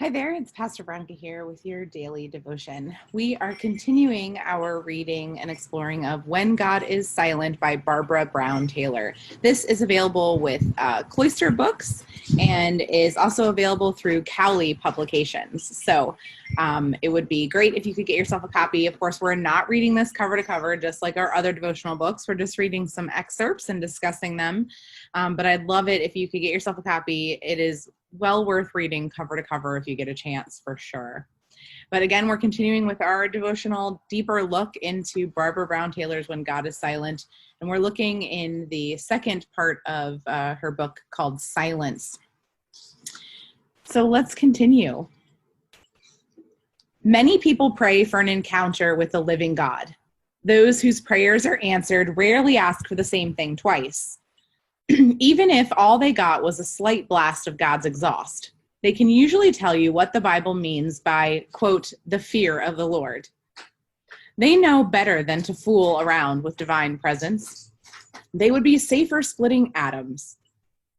Hi there, it's Pastor Veronica here with your daily devotion. We are continuing our reading and exploring of When God is Silent by Barbara Brown Taylor. This is available with Cloister Books and is also available through Cowley Publications. So it would be great if you could get yourself a copy. Of course, we're not reading this cover to cover, just like our other devotional books. We're just reading some excerpts and discussing them. But I'd love it if you could get yourself a copy. It is well worth reading cover to cover if you get a chance, for sure. But again, we're continuing with our devotional deeper look into Barbara Brown Taylor's When God is Silent. And we're looking in the second part of her book called Silence. So let's continue. Many people pray for an encounter with the living God. Those whose prayers are answered rarely ask for the same thing twice. Even if all they got was a slight blast of God's exhaust, they can usually tell you what the Bible means by, quote, the fear of the Lord. They know better than to fool around with divine presence. They would be safer splitting atoms.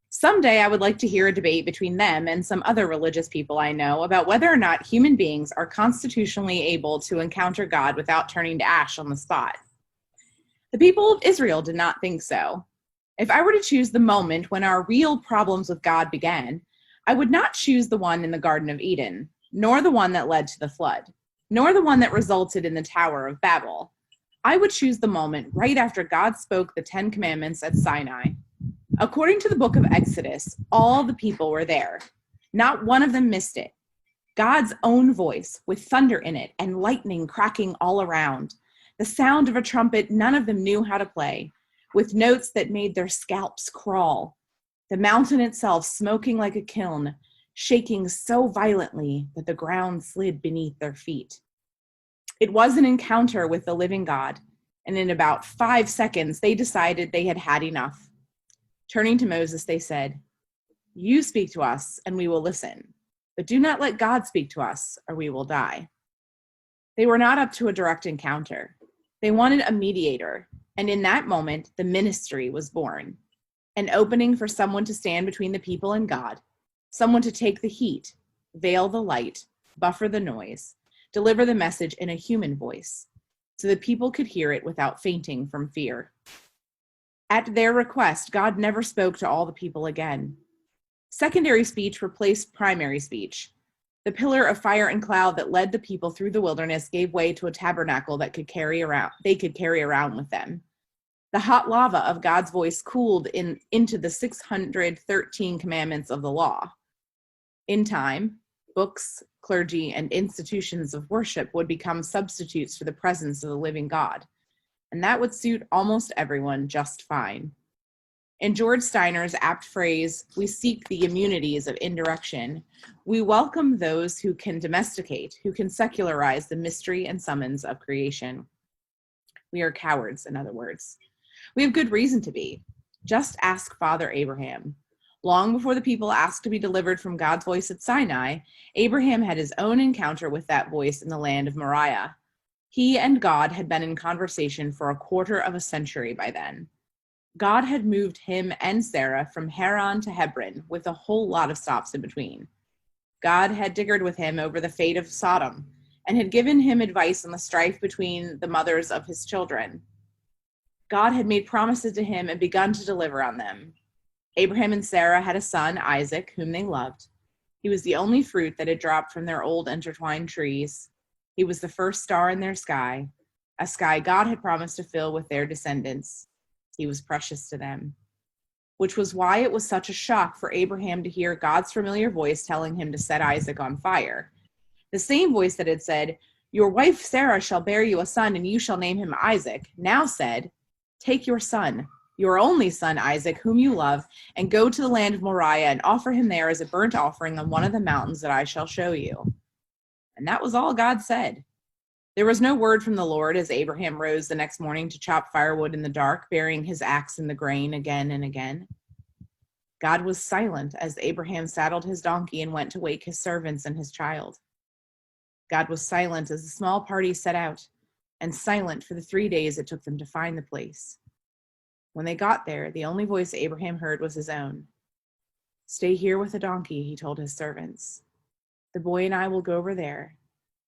Someday I would like to hear a debate between them and some other religious people I know about whether or not human beings are constitutionally able to encounter God without turning to ash on the spot. The people of Israel did not think so. If I were to choose the moment when our real problems with God began, I would not choose the one in the Garden of Eden, nor the one that led to the flood, nor the one that resulted in the Tower of Babel. I would choose the moment right after God spoke the 10 Commandments at Sinai. According to the book of Exodus, all the people were there. Not one of them missed it. God's own voice with thunder in it and lightning cracking all around. The sound of a trumpet none of them knew how to play, with notes that made their scalps crawl. The mountain itself smoking like a kiln, shaking so violently that the ground slid beneath their feet. It was an encounter with the living God, and in about 5 seconds, they decided they had had enough. Turning to Moses, they said, "You speak to us, and we will listen, but do not let God speak to us, or we will die." They were not up to a direct encounter. They wanted a mediator. And in that moment, the ministry was born, an opening for someone to stand between the people and God, someone to take the heat, veil the light, buffer the noise, deliver the message in a human voice, so the people could hear it without fainting from fear. At their request, God never spoke to all the people again. Secondary speech replaced primary speech. The pillar of fire and cloud that led the people through the wilderness gave way to a tabernacle that they could carry around with them. The hot lava of God's voice cooled into the 613 commandments of the law. In time, books, clergy, and institutions of worship would become substitutes for the presence of the living God, and that would suit almost everyone just fine. In George Steiner's apt phrase, "We seek the immunities of indirection," we welcome those who can domesticate, who can secularize the mystery and summons of creation. We are cowards, in other words. We have good reason to be. Just ask Father Abraham. Long before the people asked to be delivered from God's voice at Sinai, Abraham had his own encounter with that voice in the land of Moriah. He and God had been in conversation for a quarter of a century by then. God had moved him and Sarah from Haran to Hebron with a whole lot of stops in between. God had dickered with him over the fate of Sodom and had given him advice on the strife between the mothers of his children. God had made promises to him and begun to deliver on them. Abraham and Sarah had a son, Isaac, whom they loved. He was the only fruit that had dropped from their old intertwined trees. He was the first star in their sky, a sky God had promised to fill with their descendants. He was precious to them, which was why it was such a shock for Abraham to hear God's familiar voice telling him to set Isaac on fire. The same voice that had said, "Your wife Sarah shall bear you a son, and you shall name him Isaac," now said, "Take your son, your only son Isaac, whom you love, and go to the land of Moriah and offer him there as a burnt offering on one of the mountains that I shall show you." And that was all God said. There was no word from the Lord as Abraham rose the next morning to chop firewood in the dark, burying his axe in the grain again and again. God was silent as Abraham saddled his donkey and went to wake his servants and his child. God was silent as the small party set out, and silent for the 3 days it took them to find the place. When they got there, the only voice Abraham heard was his own. "Stay here with the donkey," he told his servants. The boy and I will go over there.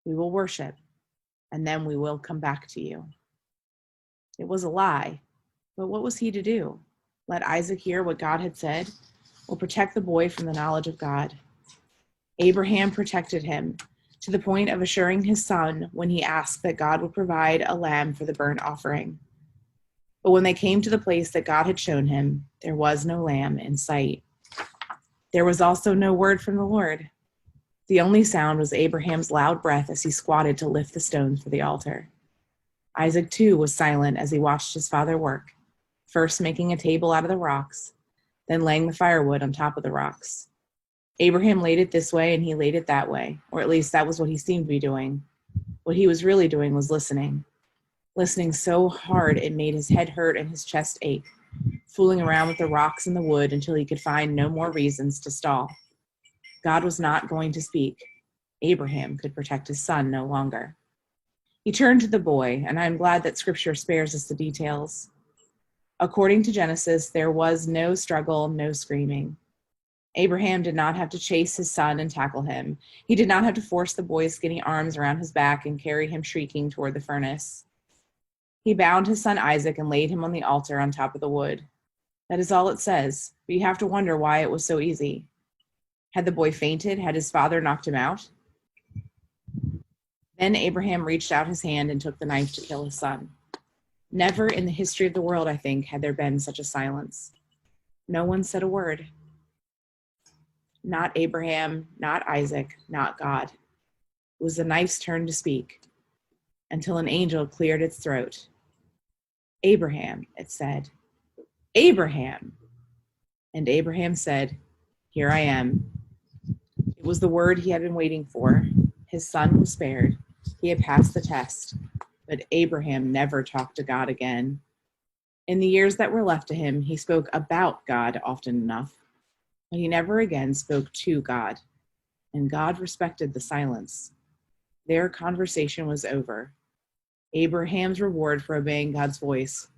We will worship, and then we will come back to you." It was a lie, but what was he to do? Let Isaac hear what God had said, or protect the boy from the knowledge of God? Abraham protected him to the point of assuring his son when he asked that God would provide a lamb for the burnt offering. But when they came to the place that God had shown him, there was no lamb in sight. There was also no word from the Lord. The only sound was Abraham's loud breath as he squatted to lift the stones for the altar. Isaac, too, was silent as he watched his father work, first making a table out of the rocks, then laying the firewood on top of the rocks. Abraham laid it this way and he laid it that way, or at least that was what he seemed to be doing. What he was really doing was listening so hard it made his head hurt and his chest ache, fooling around with the rocks and the wood until he could find no more reasons to stall. God was not going to speak. Abraham could protect his son no longer. He turned to the boy, and I am glad that Scripture spares us the details. According to Genesis, there was no struggle, no screaming. Abraham did not have to chase his son and tackle him. He did not have to force the boy's skinny arms around his back and carry him shrieking toward the furnace. He bound his son Isaac and laid him on the altar on top of the wood. That is all it says, but you have to wonder why it was so easy. Had the boy fainted? Had his father knocked him out? Then Abraham reached out his hand and took the knife to kill his son. Never in the history of the world, I think, had there been such a silence. No one said a word. Not Abraham, not Isaac, not God. It was the knife's turn to speak, until an angel cleared its throat. "Abraham," it said. "Abraham." And Abraham said, "Here I am." It was the word he had been waiting for. His son was spared. He had passed the test. But Abraham never talked to God again. In the years that were left to him, he spoke about God often enough, but he never again spoke to God, and God respected the silence. Their conversation was over. Abraham's reward for obeying God's voice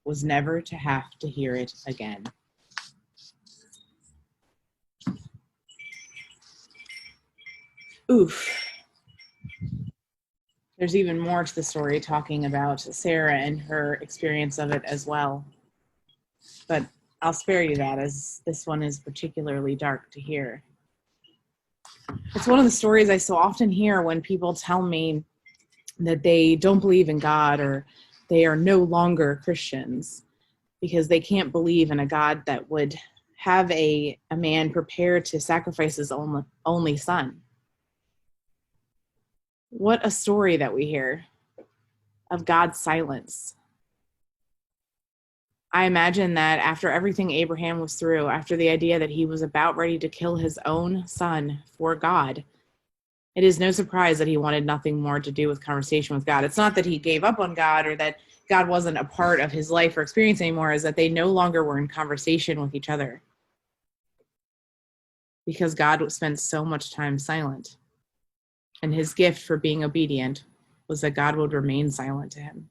was never to have to hear it again. Oof. There's even more to the story talking about Sarah and her experience of it as well. But I'll spare you that, as this one is particularly dark to hear. It's one of the stories I so often hear when people tell me that they don't believe in God or they are no longer Christians because they can't believe in a God that would have a man prepared to sacrifice his only son. What a story that we hear of God's silence. I imagine that after everything Abraham was through, after the idea that he was about ready to kill his own son for God, it is no surprise that he wanted nothing more to do with conversation with God. It's not that he gave up on God or that God wasn't a part of his life or experience anymore, is that they no longer were in conversation with each other because God spent so much time silent. And his gift for being obedient was that God would remain silent to him.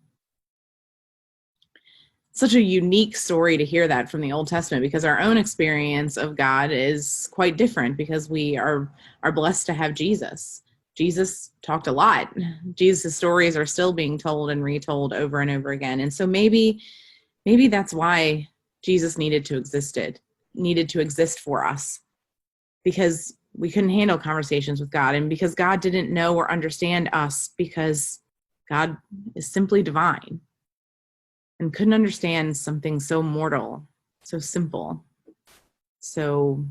Such a unique story to hear that from the Old Testament, because our own experience of God is quite different because we are blessed to have Jesus. Jesus talked a lot. Jesus' stories are still being told and retold over and over again. And so maybe that's why Jesus needed to exist for us, because we couldn't handle conversations with God, and because God didn't know or understand us, because God is simply divine and couldn't understand something so mortal, so simple, so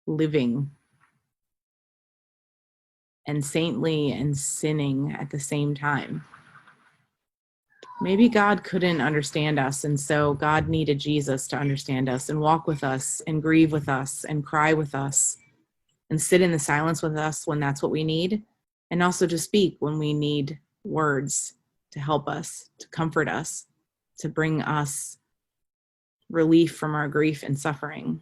living and saintly and sinning at the same time. Maybe God couldn't understand us, and so God needed Jesus to understand us and walk with us and grieve with us and cry with us and sit in the silence with us when that's what we need, and also to speak when we need words to help us, to comfort us, to bring us relief from our grief and suffering.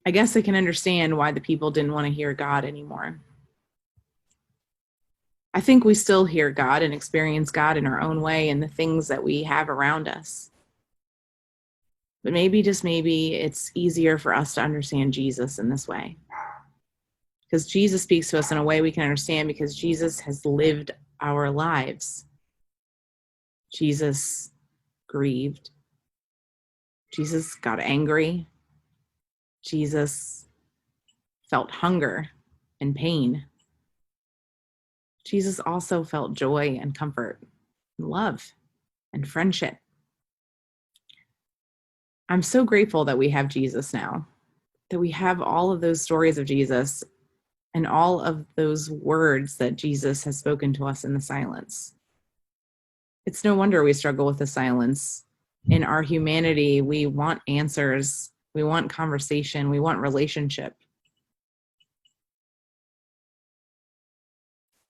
I guess I can understand why the people didn't want to hear God anymore. I think we still hear God and experience God in our own way in the things that we have around us. But maybe, just maybe, it's easier for us to understand Jesus in this way. Because Jesus speaks to us in a way we can understand, because Jesus has lived our lives. Jesus grieved. Jesus got angry. Jesus felt hunger and pain. Jesus also felt joy and comfort, and love and friendship. I'm so grateful that we have Jesus now, that we have all of those stories of Jesus and all of those words that Jesus has spoken to us in the silence. It's no wonder we struggle with the silence. In our humanity, we want answers, we want conversation, we want relationship.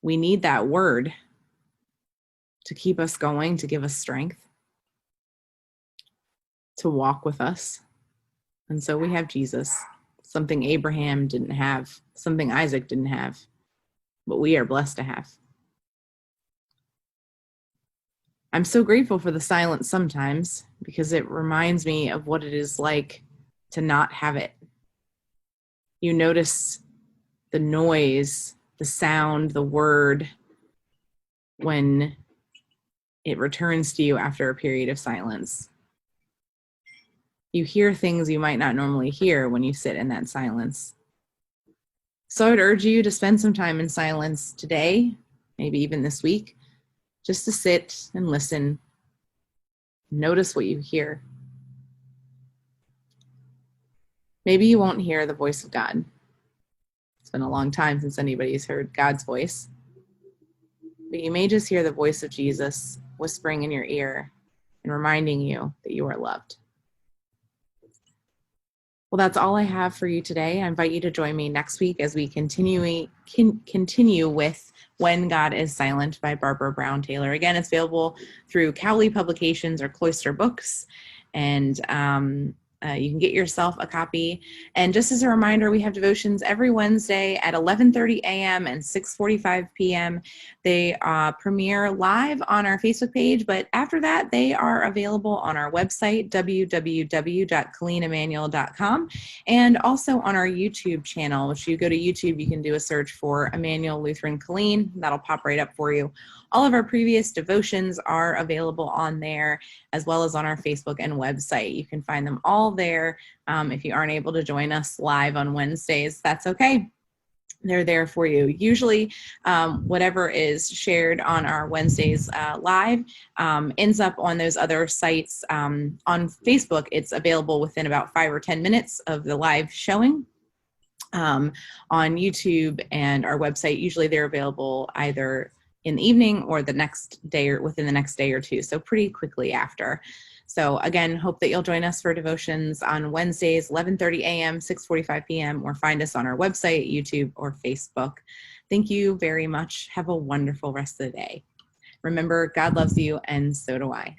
We need that word to keep us going, to give us strength, to walk with us. And so we have Jesus, something Abraham didn't have, something Isaac didn't have, but we are blessed to have. I'm so grateful for the silence sometimes, because it reminds me of what it is like to not have it. You notice the noise, the sound, the word when it returns to you after a period of silence. You hear things you might not normally hear when you sit in that silence. So I would urge you to spend some time in silence today, maybe even this week, just to sit and listen. Notice what you hear. Maybe you won't hear the voice of God. It's been a long time since anybody's heard God's voice. But you may just hear the voice of Jesus whispering in your ear and reminding you that you are loved. Well, that's all I have for you today. I invite you to join me next week as we continue with When God is Silent by Barbara Brown Taylor. Again, it's available through Cowley Publications or Cloister Books, and you can get yourself a copy. And just as a reminder, we have devotions every Wednesday at 11:30 a.m. and 6:45 p.m. They premiere live on our Facebook page, but after that, they are available on our website, www.colleenemmanuel.com, and also on our YouTube channel. If you go to YouTube, you can do a search for Emmanuel Lutheran Colleen. That'll pop right up for you. All of our previous devotions are available on there, as well as on our Facebook and website. You can find them all there. If you aren't able to join us live on Wednesdays, that's okay. They're there for you. Usually, whatever is shared on our Wednesdays live ends up on those other sites. On Facebook, it's available within about 5 or 10 minutes of the live showing. On YouTube and our website, usually they're available either in the evening or the next day or within the next day or two, so pretty quickly after. So again, hope that you'll join us for devotions on Wednesdays, 11:30 a.m., 6:45 p.m., or find us on our website, YouTube, or Facebook. Thank you very much. Have a wonderful rest of the day. Remember, God loves you, and so do I.